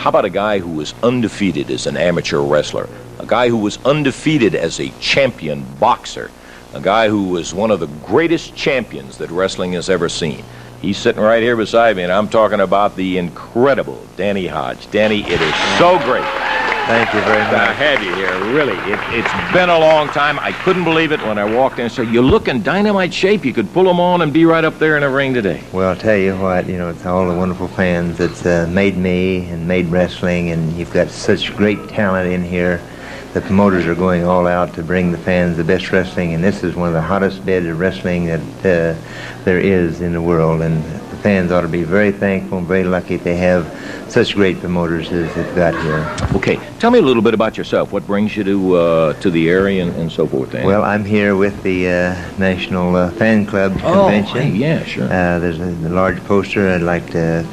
How about a guy who was undefeated as an amateur wrestler, a guy who was undefeated as a champion boxer, a guy who was one of the greatest champions that wrestling has ever seen? He's sitting right here beside me, and I'm talking about the incredible Danny Hodge. Danny, it is so great. Thank you very much. To have you here, really. It's been a long time. I couldn't believe it when I walked in and said, you look in dynamite shape. You could pull them on and be right up there in the ring today. Well, I'll tell you what, it's all the wonderful fans that's made me and made wrestling, and you've got such great talent in here. The promoters are going all out to bring the fans the best wrestling, and this is one of the hottest beds of wrestling that there is in the world, and the fans ought to be very thankful and very lucky they have such great promoters as they've got here. Okay, tell me a little bit about yourself. What brings you to the area and so forth, Dan? Well, I'm here with the National Fan Club Convention. Hey, yeah, sure. There's a large poster. I'd like to,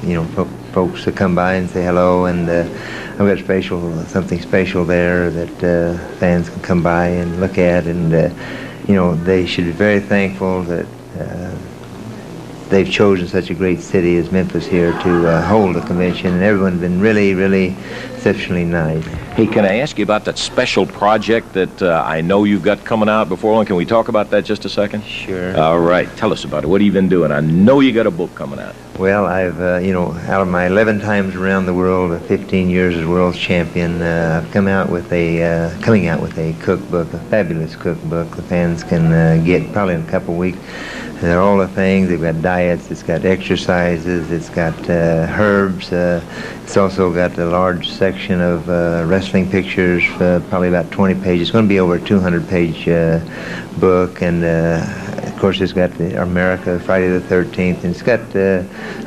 folks to come by and say hello, and I've got something special there that fans can come by and look at, and they should be very thankful that they've chosen such a great city as Memphis here to hold a convention, and everyone's been really, really exceptionally nice. Hey, can I ask you about that special project that I know you've got coming out before long? Can we talk about that just a second? Sure. All right. Tell us about it. What have you been doing? I know you got a book coming out. Well, I've, out of my 11 times around the world, 15 years as world champion, I've coming out with a cookbook, a fabulous cookbook the fans can get probably in a couple of weeks. They're all the things. They've got diets, it's got exercises, it's got herbs. It's also got a large section of wrestling pictures, probably about 20 pages. It's going to be over a 200-page book, and of course it's got the America, Friday the 13th, and it's got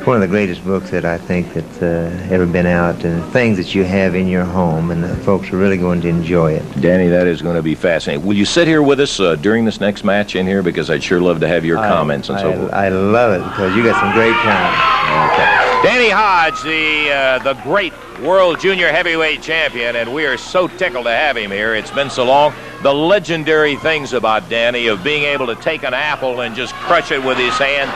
one of the greatest books that I think that's ever been out, and things that you have in your home, and the folks are really going to enjoy it. Danny, that is going to be fascinating. Will you sit here with us during this next match in here? Because I'd sure love to have your comments and so forth. I love it because you got some great talent. Okay. Danny Hodge, the great world junior heavyweight champion, and we are so tickled to have him here. It's been so long. The legendary things about Danny of being able to take an apple and just crush it with his hand,